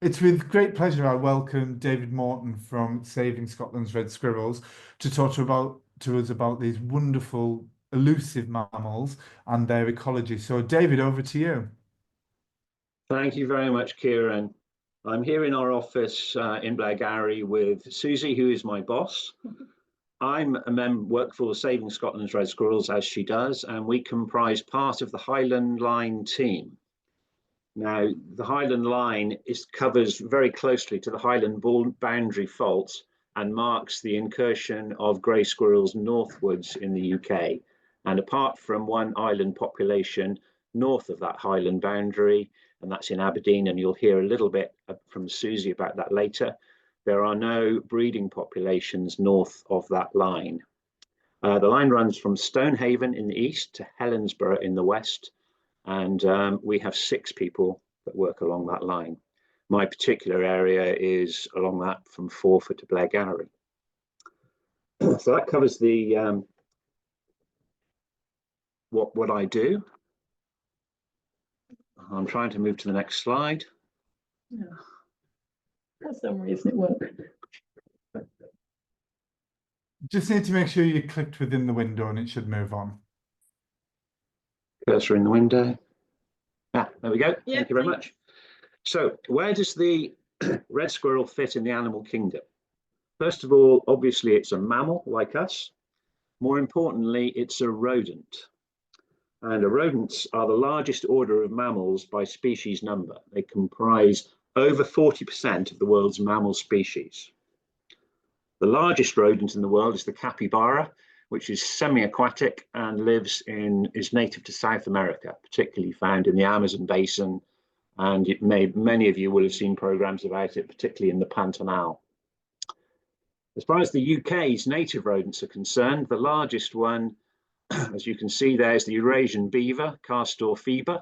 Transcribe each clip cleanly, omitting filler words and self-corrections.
It's with great pleasure I welcome David Morton from Saving Scotland's Red Squirrels to talk to us about these wonderful elusive mammals and their ecology. So, David, over to you. Thank you very much, Kieran. I'm here in our office in Blairgowrie with Susie, who is my boss. I'm work for Saving Scotland's Red Squirrels, as she does, and we comprise part of the Highland Line team. Now, the Highland Line covers very closely to the Highland boundary fault and marks the incursion of grey squirrels northwards in the UK. And apart from one island population north of that Highland boundary, and that's in Aberdeen, and you'll hear a little bit from Susie about that later, there are no breeding populations north of that line. The line runs from Stonehaven in the east to Helensburgh in the west, and we have 6 people that work along that line. My particular area is along that from Forfar to Blairgowrie. So that covers the what I do. I'm trying to move to the next slide. Yeah. For some reason it won't. Just need to make sure you clicked within the window and it should move on. Cursor in the window. Ah, there we go. Yeah, thank you very much. So where does the red squirrel fit in the animal kingdom? First of all, obviously it's a mammal like us. More importantly, it's a rodent. And rodents are the largest order of mammals by species number. They comprise over 40% of the world's mammal species. The largest rodent in the world is the capybara, which is semi-aquatic and is native to South America, particularly found in the Amazon basin. And many of you will have seen programs about it, particularly in the Pantanal. As far as the UK's native rodents are concerned, the largest one, as you can see there, is the Eurasian beaver, Castor feber,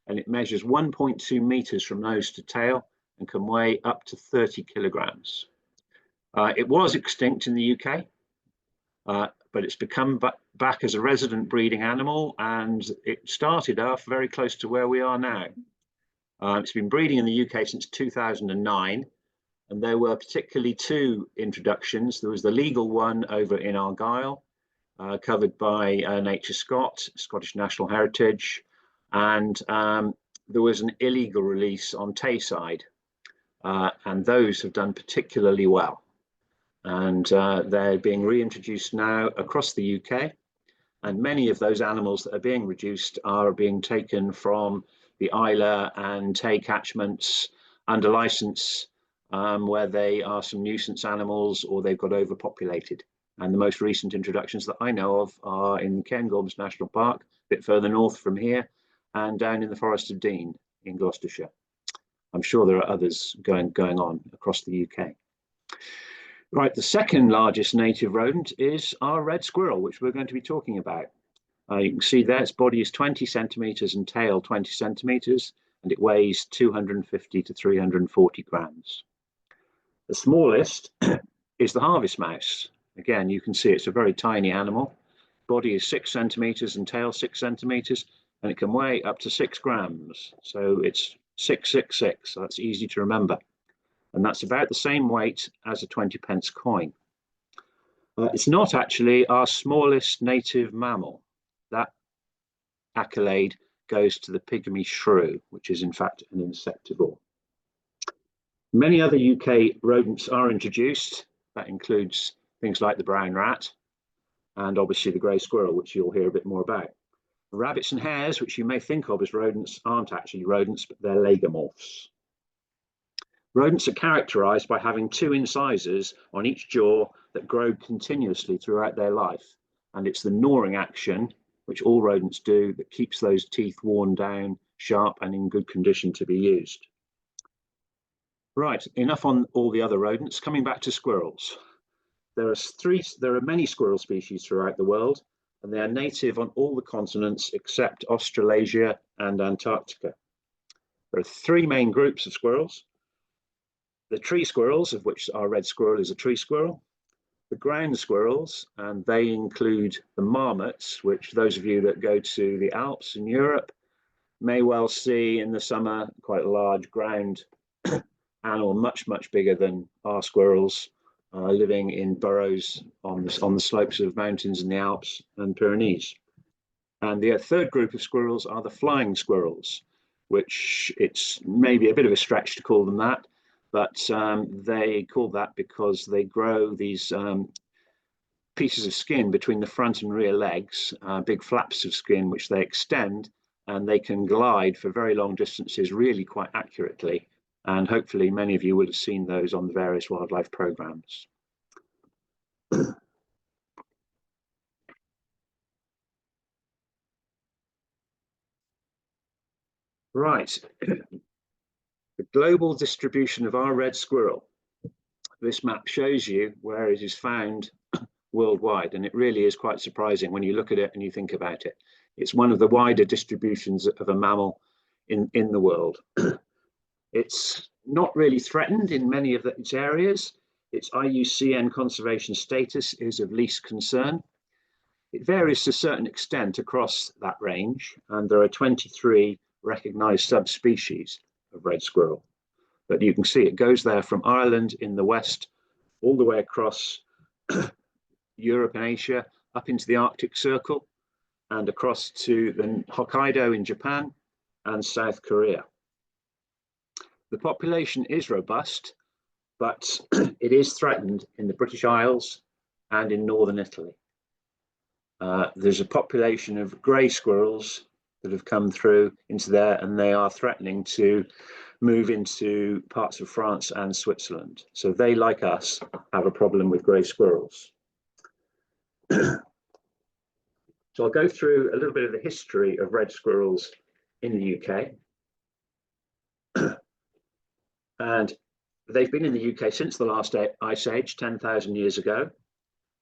and it measures 1.2 meters from nose to tail and can weigh up to 30 kilograms. It was extinct in the UK, but it's become back as a resident breeding animal, and it started off very close to where we are now. It's been breeding in the UK since 2009, and there were particularly 2 introductions. There was the legal one over in Argyll, covered by Nature Scottish National Heritage, and there was an illegal release on Tayside, and those have done particularly well. And they're being reintroduced now across the UK, and many of those animals that are being reduced are being taken from the Isla and Tay catchments under license, where they are some nuisance animals or they've got overpopulated. And the most recent introductions that I know of are in Cairngorms National Park, a bit further north from here, and down in the Forest of Dean in Gloucestershire. I'm sure there are others going on across the UK. Right, the second largest native rodent is our red squirrel, which we're going to be talking about. You can see there its body is 20 centimeters and tail 20 centimeters, and it weighs 250 to 340 grams. The smallest is the harvest mouse. Again, you can see it's a very tiny animal. Body is 6 centimeters and tail 6 centimeters, and it can weigh up to 6 grams. So it's 666, so that's easy to remember. And that's about the same weight as a 20p coin. It's not actually our smallest native mammal. That accolade goes to the pygmy shrew, which is in fact an insectivore. Many other UK rodents are introduced. That includes things like the brown rat and obviously the grey squirrel, which you'll hear a bit more about. Rabbits and hares, which you may think of as rodents, aren't actually rodents, but they're lagomorphs. Rodents are characterized by having 2 incisors on each jaw that grow continuously throughout their life. And it's the gnawing action, which all rodents do, that keeps those teeth worn down, sharp and in good condition to be used. Right, enough on all the other rodents. Coming back to squirrels. There are many squirrel species throughout the world, and they are native on all the continents except Australasia and Antarctica. There are 3 main groups of squirrels. The tree squirrels, of which our red squirrel is a tree squirrel. The ground squirrels, and they include the marmots, which those of you that go to the Alps in Europe may well see in the summer, quite a large ground animal much bigger than our squirrels, living in burrows on the slopes of mountains in the Alps and Pyrenees. And the third group of squirrels are the flying squirrels, which it's maybe a bit of a stretch to call them that, but they call that because they grow these pieces of skin between the front and rear legs, big flaps of skin which they extend, and they can glide for very long distances really quite accurately. And hopefully many of you will have seen those on the various wildlife programs. Right, the global distribution of our red squirrel. This map shows you where it is found worldwide, and it really is quite surprising when you look at it and you think about it. It's one of the wider distributions of a mammal in the world. It's not really threatened in many of its areas. Its IUCN conservation status is of least concern. It varies to a certain extent across that range, and there are 23 recognized subspecies of red squirrel. But you can see it goes there from Ireland in the west, all the way across Europe and Asia, up into the Arctic Circle, and across to the Hokkaido in Japan and South Korea. The population is robust, but it is threatened in the British Isles and in northern Italy. There's a population of grey squirrels that have come through into there, and they are threatening to move into parts of France and Switzerland. So they, like us, have a problem with grey squirrels. So I'll go through a little bit of the history of red squirrels in the UK. And they've been in the UK since the last ice age, 10,000 years ago.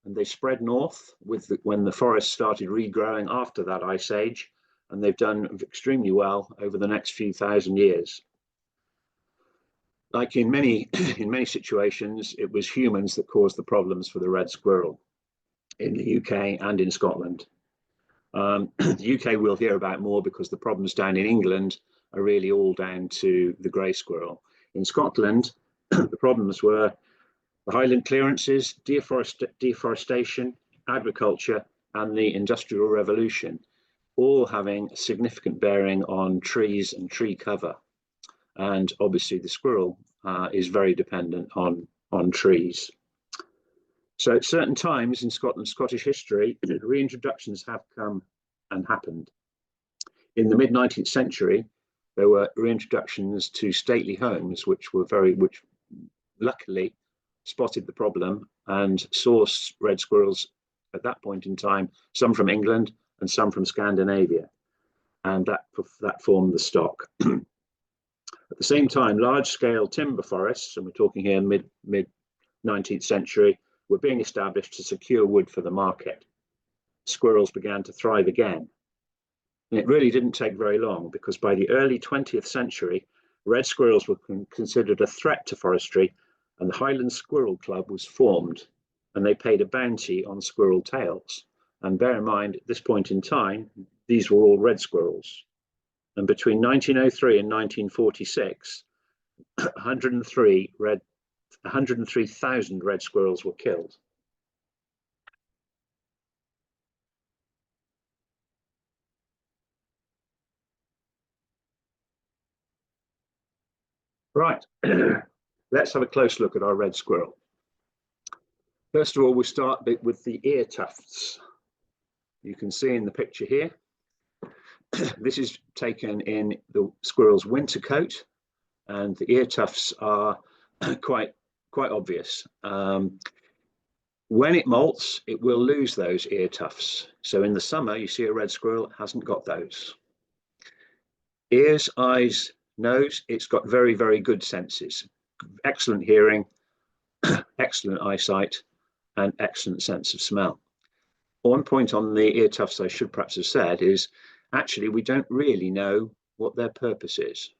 And they spread north when the forests started regrowing after that ice age. And they've done extremely well over the next few thousand years. Like in many situations, it was humans that caused the problems for the red squirrel in the UK and in Scotland. The UK we'll hear about more because the problems down in England are really all down to the grey squirrel. In Scotland, the problems were the highland clearances, deforestation, agriculture, and the Industrial Revolution, all having a significant bearing on trees and tree cover. And obviously the squirrel is very dependent on trees. So at certain times in Scottish history, reintroductions have come and happened. In the mid-19th century, there were reintroductions to stately homes, which luckily spotted the problem and sourced red squirrels at that point in time, some from England and some from Scandinavia. And that formed the stock. At the same time, large-scale timber forests, and we're talking here mid-19th century, were being established to secure wood for the market. Squirrels began to thrive again. And it really didn't take very long, because by the early 20th century, red squirrels were considered a threat to forestry, and the Highland Squirrel Club was formed, and they paid a bounty on squirrel tails. And bear in mind, at this point in time, these were all red squirrels. And between 1903 and 1946, 103,000 red squirrels were killed. Right, let's have a close look at our red squirrel. First of all, we start with the ear tufts. You can see in the picture here, this is taken in the squirrel's winter coat, and the ear tufts are quite obvious. When it molts, it will lose those ear tufts. So in the summer, you see a red squirrel, it hasn't got those. Ears, eyes, nose, it's got very, very good senses. Excellent hearing, excellent eyesight, and excellent sense of smell. One point on the ear tufts I should perhaps have said is, actually, we don't really know what their purpose is.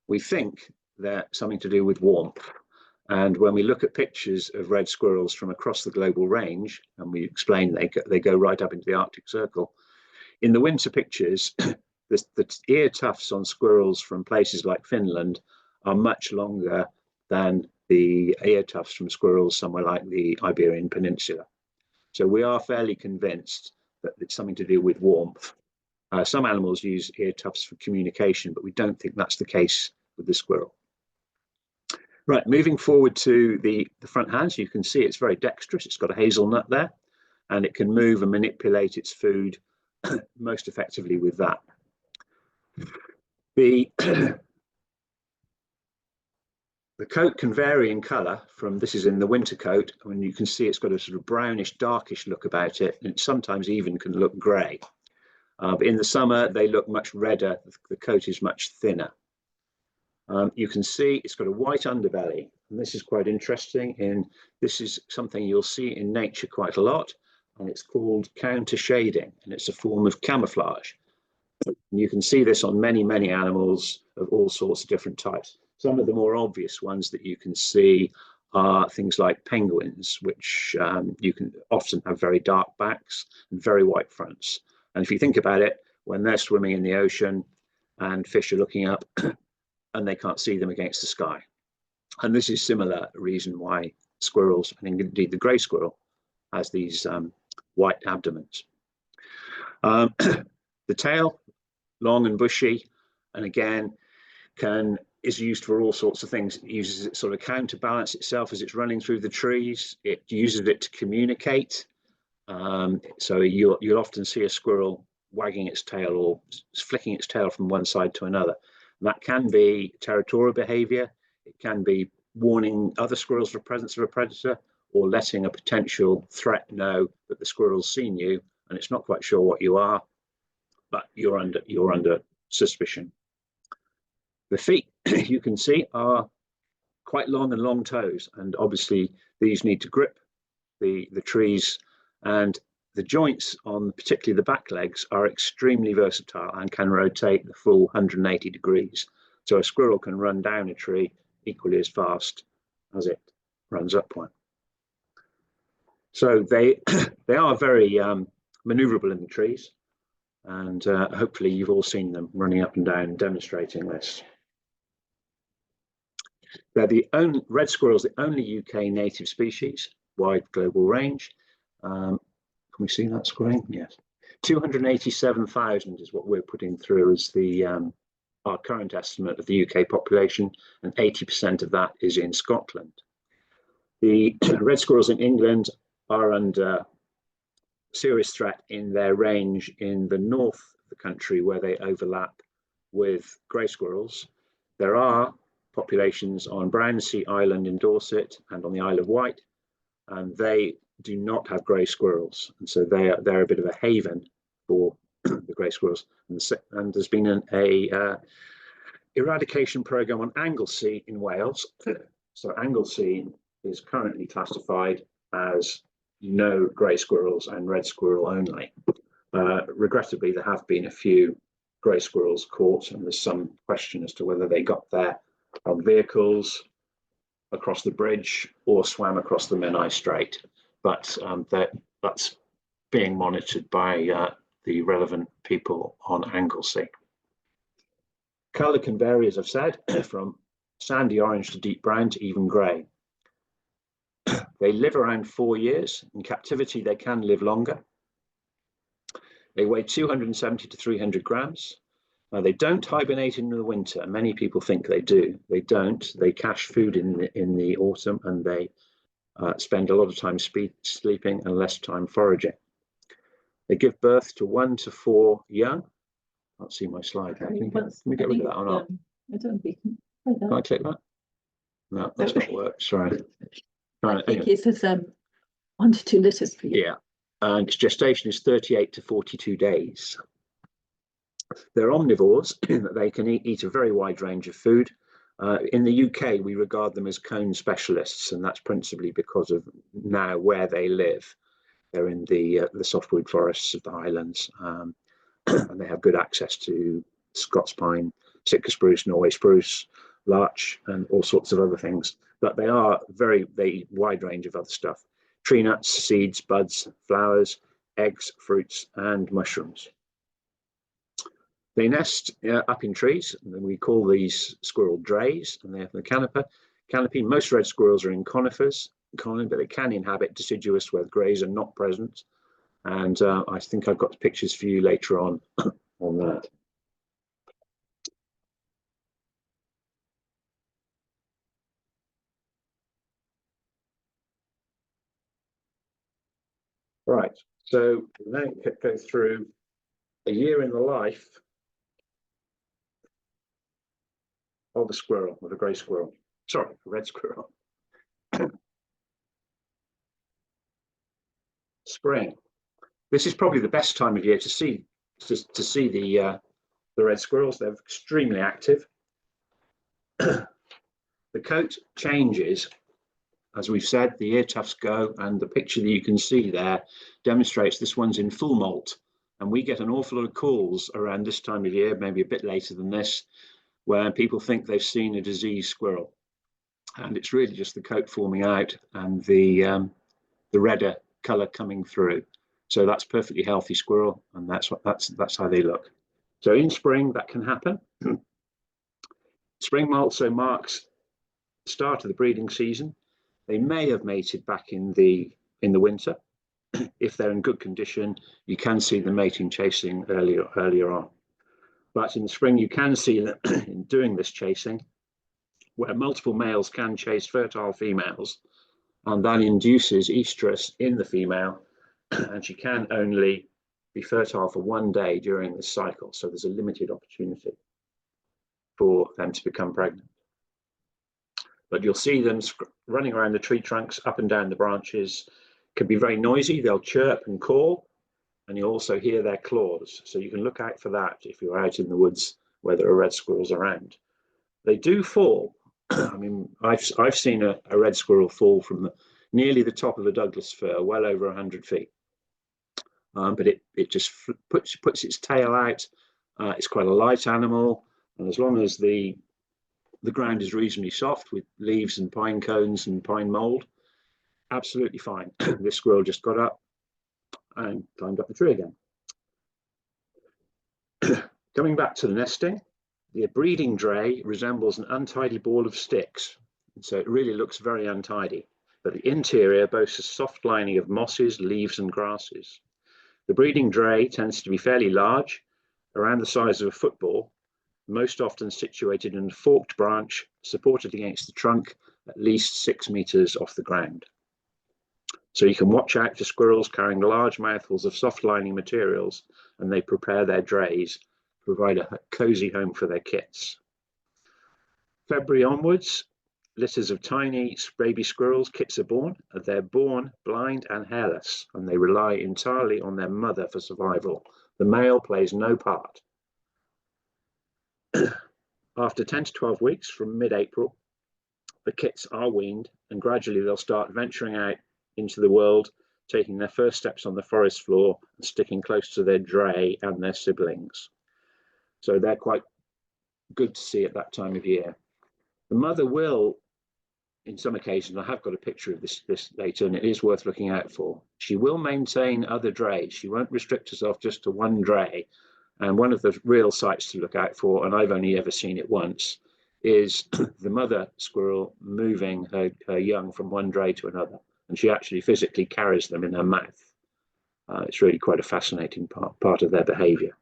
We think they're something to do with warmth. And when we look at pictures of red squirrels from across the global range, and we explain they go right up into the Arctic Circle, in the winter pictures, the ear tufts on squirrels from places like Finland are much longer than the ear tufts from squirrels somewhere like the Iberian Peninsula. So we are fairly convinced that it's something to do with warmth. Some animals use ear tufts for communication, but we don't think that's the case with the squirrel. Right, moving forward to the front hands, you can see it's very dexterous. It's got a hazelnut there, and it can move and manipulate its food most effectively with that. The coat can vary in colour from, this is in the winter coat, and you can see it's got a sort of brownish, darkish look about it, and it sometimes even can look grey. But in the summer, they look much redder. The coat is much thinner. You can see it's got a white underbelly, and this is quite interesting. This is something you'll see in nature quite a lot, and it's called counter shading, and it's a form of camouflage. And you can see this on many, many animals of all sorts of different types. Some of the more obvious ones that you can see are things like penguins, which you can often have very dark backs and very white fronts. And if you think about it, when they're swimming in the ocean and fish are looking up and they can't see them against the sky. And this is similar reason why squirrels, and indeed the grey squirrel, has these white abdomens. The tail, long and bushy, and again, is used for all sorts of things. It uses it sort of counterbalance itself as it's running through the trees. It uses it to communicate. So you'll often see a squirrel wagging its tail or flicking its tail from one side to another. And that can be territorial behavior. It can be warning other squirrels of the presence of a predator, or letting a potential threat know that the squirrel's seen you and it's not quite sure what you are, but you're under suspicion. The feet, you can see, are quite long and long toes, and obviously these need to grip the trees, and the joints on particularly the back legs are extremely versatile and can rotate the full 180 degrees. So a squirrel can run down a tree equally as fast as it runs up one. So they are very maneuverable in the trees, and hopefully you've all seen them running up and down demonstrating this. They're the only red squirrels, the only UK native species, wide global range. Can we see that screen? Yes. 287,000 is what we're putting through as our current estimate of the UK population, and 80% of that is in Scotland. The red squirrels in England are under serious threat in their range in the north of the country, where they overlap with grey squirrels. There are populations on Brownsea Island in Dorset and on the Isle of Wight, and they do not have grey squirrels, and so they're a bit of a haven for the grey squirrels. And there's been an eradication program on Anglesey in Wales. So Anglesey is currently classified as no grey squirrels and red squirrel only. Regrettably, there have been a few grey squirrels caught, and there's some question as to whether they got there on vehicles across the bridge or swam across the Menai Strait. But that's being monitored by the relevant people on Anglesey. Colour can vary, as I've said, from sandy orange to deep brown to even grey. They live around 4 years. In captivity, they can live longer. They weigh 270 to 300 grams. They don't hibernate in the winter. Many people think they do. They don't. They cache food in the autumn, and they spend a lot of time sleeping and less time foraging. They give birth to 1 to 4 young. I can't see my slide. Can we get rid of that or not? I don't think. Can I click that? No, that's not work. Sorry. I think it says 1 to 2 litters per year. Yeah, and its gestation is 38 to 42 days. They're omnivores in that they can eat a very wide range of food. In the UK, we regard them as cone specialists, and that's principally because of now where they live. They're in the softwood forests of the Highlands, and they have good access to Scots pine, Sitka spruce, Norway spruce, larch, and all sorts of other things. But they eat wide range of other stuff: tree nuts, seeds, buds, flowers, eggs, fruits, and mushrooms. They nest up in trees, and we call these squirrel dreys, and they have the conifer. canopy. Most red squirrels are in conifers, but they can inhabit deciduous where the greys are not present. And I think I've got pictures for you later on on that. Right, so now go through a year in the life of a squirrel, of a grey squirrel. Sorry, a red squirrel. Spring. This is probably the best time of year to see the red squirrels. They're extremely active. The coat changes, as we've said, the ear tufts go, and the picture that you can see there demonstrates this one's in full molt. And we get an awful lot of calls around this time of year, maybe a bit later than this, where people think they've seen a diseased squirrel. And it's really just the coat forming out and the redder colour coming through. So that's perfectly healthy squirrel, and that's how they look. So in spring, that can happen. Spring also marks the start of the breeding season. They may have mated back in the winter. If they're in good condition, you can see them mating, chasing earlier on. But in the spring, you can see them in doing this chasing, where multiple males can chase fertile females, and that induces estrus in the female, and she can only be fertile for one day during this cycle. So there's a limited opportunity for them to become pregnant. But you'll see them running around the tree trunks, up and down the branches. Can be very noisy. They'll chirp and call, and you'll also hear their claws. So you can look out for that if you're out in the woods where there are red squirrels around. They do fall. I mean, I've seen a red squirrel fall from nearly the top of a Douglas fir, well over 100 feet. But it just puts its tail out. It's quite a light animal, and as long as the ground is reasonably soft with leaves and pine cones and pine mold, absolutely fine. This squirrel just got up and climbed up the tree again. Coming back to the nesting, the breeding drey resembles an untidy ball of sticks, and so it really looks very untidy. But the interior boasts a soft lining of mosses, leaves, and grasses. The breeding drey tends to be fairly large, around the size of a football, most often situated in a forked branch, supported against the trunk at least 6 meters off the ground. So you can watch out for squirrels carrying large mouthfuls of soft lining materials, and they prepare their dreys to provide a cozy home for their kits. February onwards, litters of tiny baby squirrels, kits are born. They're born blind and hairless, and they rely entirely on their mother for survival. The male plays no part. After 10 to 12 weeks, from mid-April, the kits are weaned, and gradually they'll start venturing out into the world, taking their first steps on the forest floor and sticking close to their drey and their siblings. So they're quite good to see at that time of year. The mother will, in some occasions, I have got a picture of this later, and it is worth looking out for. She will maintain other dreys. She won't restrict herself just to one drey. And one of the real sights to look out for, and I've only ever seen it once, is the mother squirrel moving her young from one drey to another. And she actually physically carries them in her mouth. It's really quite a fascinating part of their behavior.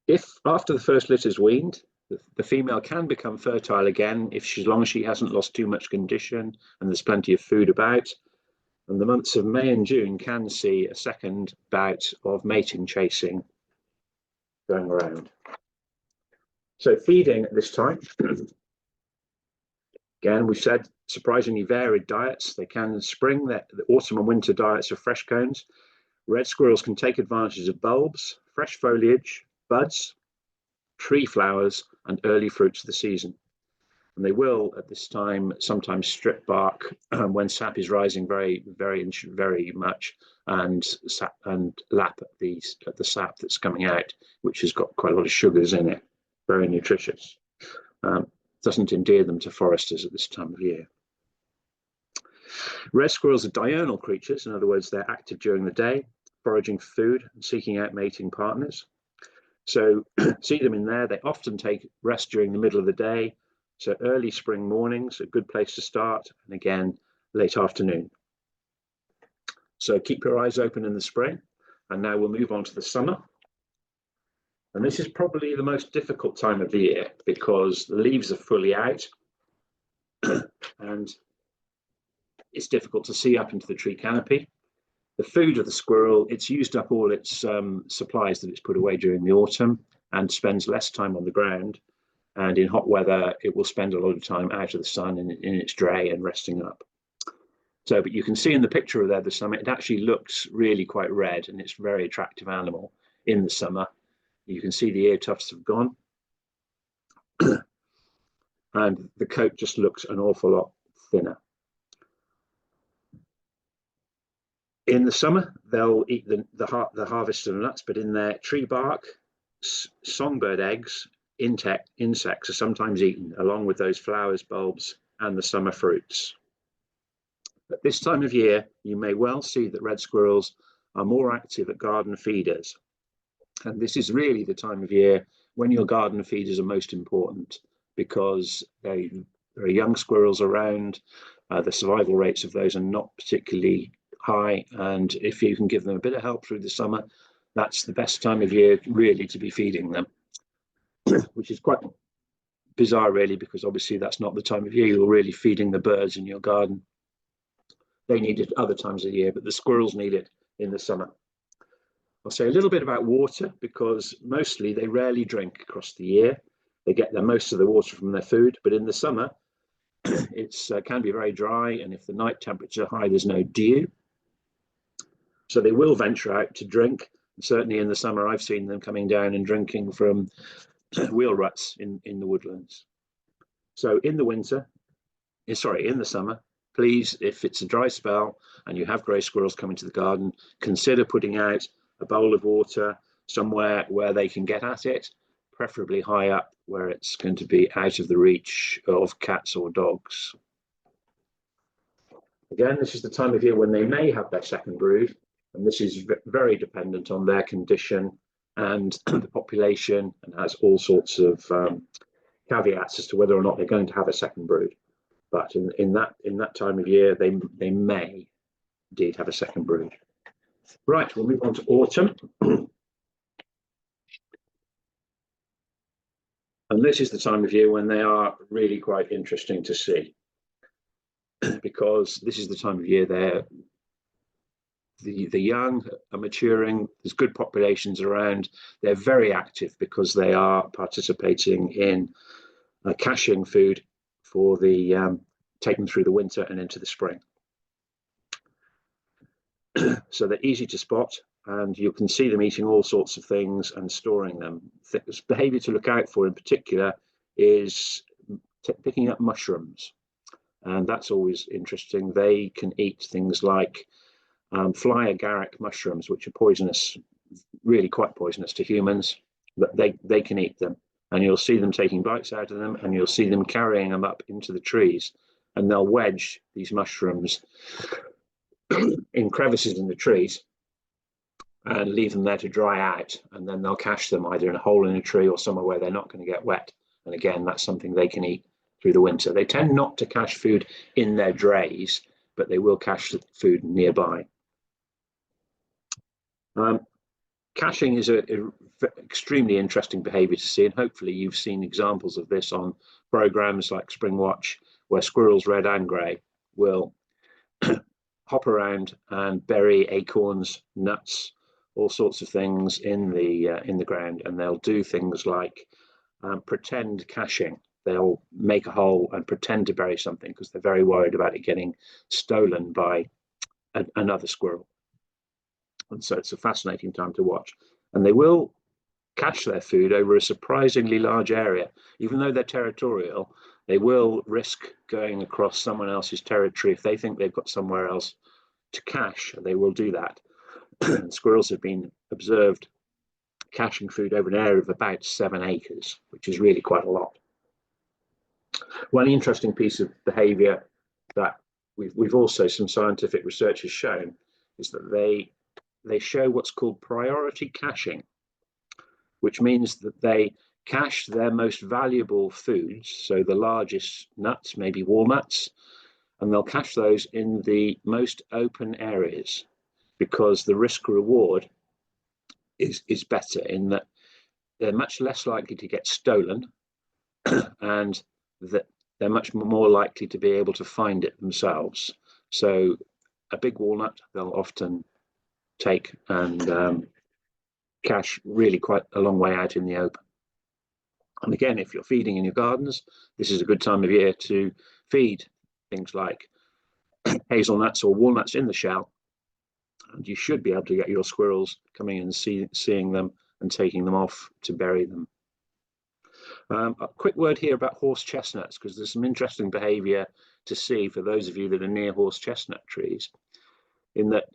If after the first litter is weaned, the female can become fertile again as long as she hasn't lost too much condition and there's plenty of food about. And the months of May and June can see a second bout of mating chasing going around. So feeding at this time, again, we've said surprisingly varied diets. They can spring the autumn and winter diets of fresh cones. Red squirrels can take advantage of bulbs, fresh foliage, buds, tree flowers, and early fruits of the season. And they will, at this time, sometimes strip bark when sap is rising very, very, very much, and lap at the sap that's coming out, which has got quite a lot of sugars in it. Very nutritious. Doesn't endear them to foresters at this time of year. Red squirrels are diurnal creatures. In other words, they're active during the day, foraging for food and seeking out mating partners. So see them in there. They often take rest during the middle of the day, So early spring mornings, a good place to start, and again, late afternoon. So keep your eyes open in the spring, and now we'll move on to the summer. And this is probably the most difficult time of the year because the leaves are fully out and it's difficult to see up into the tree canopy. The food of the squirrel, it's used up all its supplies that it's put away during the autumn and spends less time on the ground. And in hot weather, it will spend a lot of time out of the sun in its dray and resting up. So, but you can see in the picture there the summer, it actually looks really quite red and it's a very attractive animal in the summer. You can see the ear tufts have gone. And the coat just looks an awful lot thinner. In the summer, they'll eat the harvest of nuts, but in their tree bark, songbird eggs, insects are sometimes eaten, along with those flowers, bulbs, and the summer fruits. At this time of year, you may well see that red squirrels are more active at garden feeders. And this is really the time of year when your garden feeders are most important because there are young squirrels around. The survival rates of those are not particularly high. And if you can give them a bit of help through the summer, that's the best time of year really to be feeding them, which is quite bizarre really, because obviously that's not the time of year you're really feeding the birds in your garden. They need it other times of the year, but the squirrels need it in the summer. I'll say a little bit about water because mostly they rarely drink across the year. They get most of the water from their food, but in the summer it can be very dry, and if the night temperature high, there's no dew. So they will venture out to drink. Certainly in the summer, I've seen them coming down and drinking from wheel ruts in the woodlands. So in the summer, please, if it's a dry spell and you have grey squirrels coming to the garden, consider putting out a bowl of water somewhere where they can get at it, preferably high up where it's going to be out of the reach of cats or dogs. Again, this is the time of year when they may have their second brood, and this is very dependent on their condition and the population, and has all sorts of caveats as to whether or not they're going to have a second brood. But in that time of year, they may indeed have a second brood. Right, we'll move on to autumn. And this is the time of year when they are really quite interesting to see, because this is the time of year the young are maturing, there's good populations around, they're very active because they are participating in caching food for take them through the winter and into the spring. So they're easy to spot, and you can see them eating all sorts of things and storing them. Behavior to look out for in particular is picking up mushrooms, and that's always interesting. They can eat things like fly agaric mushrooms, which are poisonous, really quite poisonous to humans, but they can eat them. And you'll see them taking bites out of them, and you'll see them carrying them up into the trees, and they'll wedge these mushrooms in crevices in the trees and leave them there to dry out, and then they'll cache them either in a hole in a tree or somewhere where they're not going to get wet. And again, that's something they can eat through the winter. They tend not to cache food in their drays, but they will cache food nearby. Caching is an extremely interesting behavior to see, and hopefully you've seen examples of this on programs like Spring Watch, where squirrels, red and grey, will hop around and bury acorns, nuts, all sorts of things in the ground, and they'll do things like pretend caching. They'll make a hole and pretend to bury something because they're very worried about it getting stolen by another squirrel. And so it's a fascinating time to watch. And they will cache their food over a surprisingly large area. Even though they're territorial, they will risk going across someone else's territory. If they think they've got somewhere else to cache, they will do that. Squirrels have been observed caching food over an area of about 7 acres, which is really quite a lot. One interesting piece of behavior that we've also, some scientific research has shown, is that they show what's called priority caching, which means that they cache their most valuable foods, so the largest nuts, maybe walnuts, and they'll cache those in the most open areas because the risk reward is better in that they're much less likely to get stolen and that they're much more likely to be able to find it themselves. So a big walnut they'll often take and cache really quite a long way out in the open. And again, if you're feeding in your gardens, this is a good time of year to feed things like hazelnuts or walnuts in the shell, and you should be able to get your squirrels coming and seeing them and taking them off to bury them. A quick word here about horse chestnuts, because there's some interesting behaviour to see for those of you that are near horse chestnut trees, in that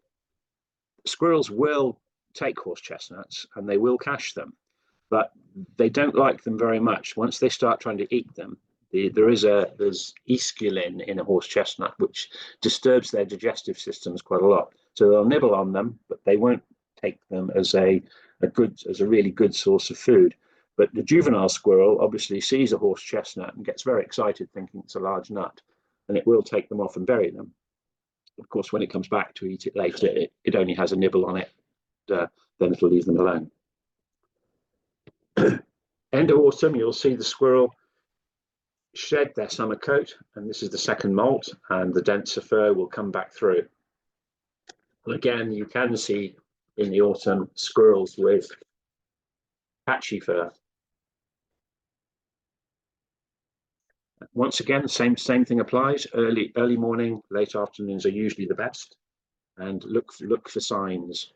squirrels will take horse chestnuts and they will cache them, but they don't like them very much. Once they start trying to eat them, there's esculin in a horse chestnut, which disturbs their digestive systems quite a lot. So they'll nibble on them, but they won't take them as a really good source of food. But the juvenile squirrel obviously sees a horse chestnut and gets very excited, thinking it's a large nut, and it will take them off and bury them. Of course, when it comes back to eat it later, it only has a nibble on it. Then it'll leave them alone. End of autumn, you'll see the squirrel shed their summer coat, and this is the second molt, and the denser fur will come back through. And again, you can see in the autumn squirrels with patchy fur. Once again, same thing applies. Early morning, late afternoons are usually the best, and look for signs.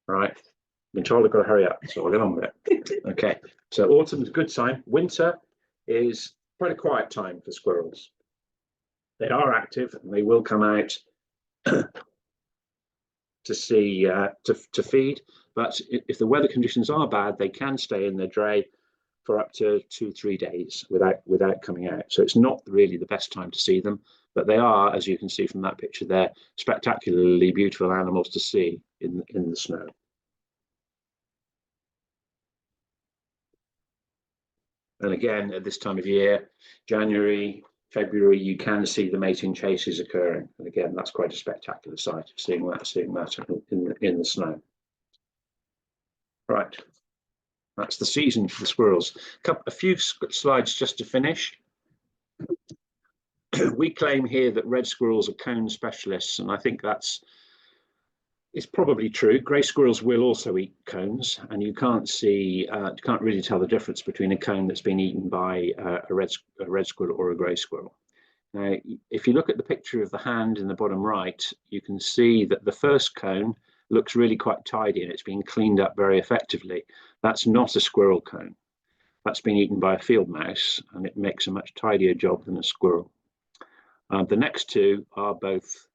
Right, been told I've got to hurry up, so I'll get on with it. Okay, so autumn is a good time. Winter is quite a quiet time for squirrels. They are active and they will come out to feed, but if the weather conditions are bad, they can stay in their dray for up to 2-3 days without coming out. So it's not really the best time to see them, but they are, as you can see from that picture there, spectacularly beautiful animals to see in the snow. And again, at this time of year, January, February, you can see the mating chases occurring. And again, that's quite a spectacular sight, seeing that in the snow. Right, that's the season for the squirrels. A few slides just to finish. We claim here that red squirrels are cone specialists, and I think it's probably true. Grey squirrels will also eat cones, and you can't really tell the difference between a cone that's been eaten by a red squirrel or a grey squirrel. Now, if you look at the picture of the hand in the bottom right, you can see that the first cone looks really quite tidy and it's been cleaned up very effectively. That's not a squirrel cone. That's been eaten by a field mouse, and it makes a much tidier job than a squirrel. The next two are both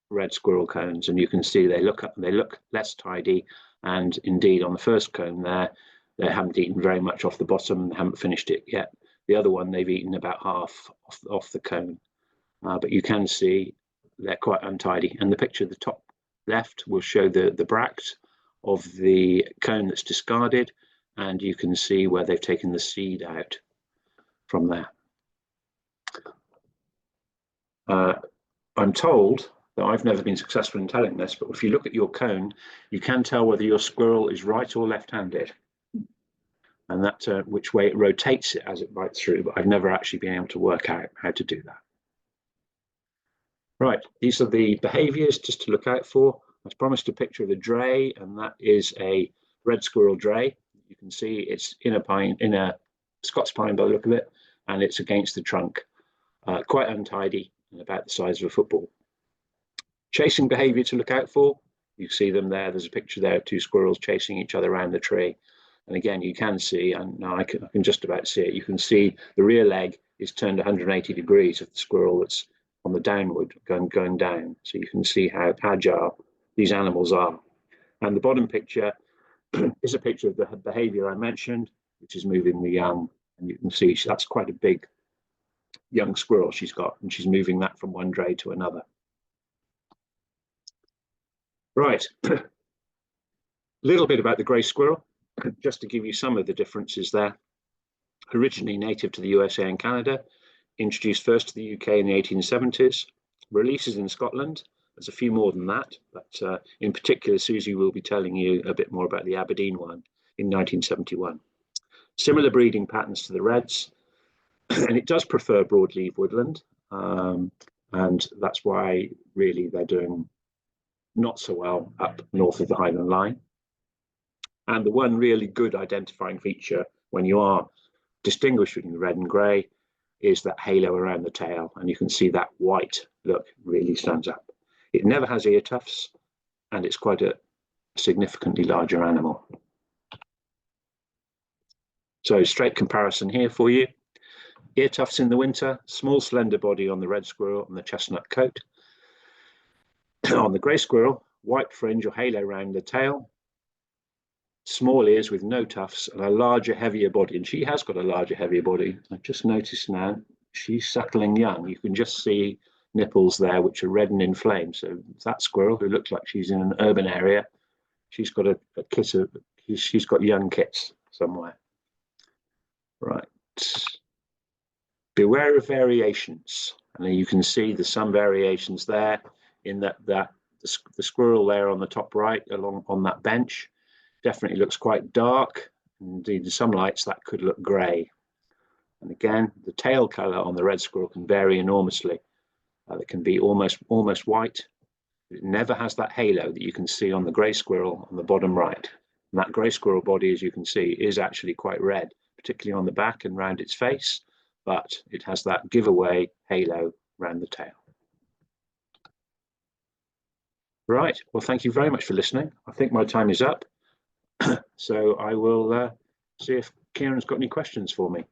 red squirrel cones, and you can see they look less tidy, and indeed on the first cone there, they haven't eaten very much off the bottom, they haven't finished it yet. The other one, they've eaten about half off the cone, but you can see they're quite untidy. And the picture at the top left will show the bract of the cone that's discarded, and you can see where they've taken the seed out from there. I'm told that I've never been successful in telling this, but if you look at your cone, you can tell whether your squirrel is right or left-handed, and that's which way it rotates it as it bites through, but I've never actually been able to work out how to do that. Right, these are the behaviours just to look out for. I promised a picture of a drey, and that is a red squirrel drey. You can see it's in a Scots pine by the look of it, and it's against the trunk, quite untidy and about the size of a football. Chasing behaviour to look out for. You see them there. There's a picture there of two squirrels chasing each other around the tree. And again, you can see, and now I can just about see it, you can see the rear leg is turned 180 degrees of the squirrel that's on the downward, going down. So you can see how agile these animals are. And the bottom picture is a picture of the behaviour I mentioned, which is moving the young. And you can see that's quite a big young squirrel she's got, and she's moving that from one dray to another. Right. little bit about the grey squirrel, just to give you some of the differences there. Originally native to the USA and Canada, introduced first to the UK in the 1870s, releases in Scotland. There's a few more than that, but in particular, Susie will be telling you a bit more about the Aberdeen one in 1971. Similar breeding patterns to the reds, and it does prefer broadleaf woodland, and that's why really they're doing not so well up north of the Highland line. And the one really good identifying feature when you are distinguishing the red and grey is that halo around the tail, and you can see that white look really stands up. It never has ear tufts, and it's quite a significantly larger animal. So straight comparison here for you. Ear tufts in the winter, small slender body on the red squirrel and the chestnut coat. On the grey squirrel, white fringe or halo around the tail, small ears with no tufts, and a larger, heavier body. And she has got a larger, heavier body. I've just noticed now she's suckling young. You can just see nipples there which are red and inflamed. So that squirrel, who looks like she's in an urban area, she's got a kit of, she's got young kits somewhere. Right. Beware of variations. And you can see there's some variations there in that the squirrel there on the top right along on that bench definitely looks quite dark. Indeed, in some lights that could look grey. And again, the tail colour on the red squirrel can vary enormously. It can be almost white. It never has that halo that you can see on the grey squirrel on the bottom right. And that grey squirrel body, as you can see, is actually quite red, particularly on the back and around its face, but it has that giveaway halo around the tail. Right, well, thank you very much for listening. I think my time is up. So I will see if Kieran's got any questions for me.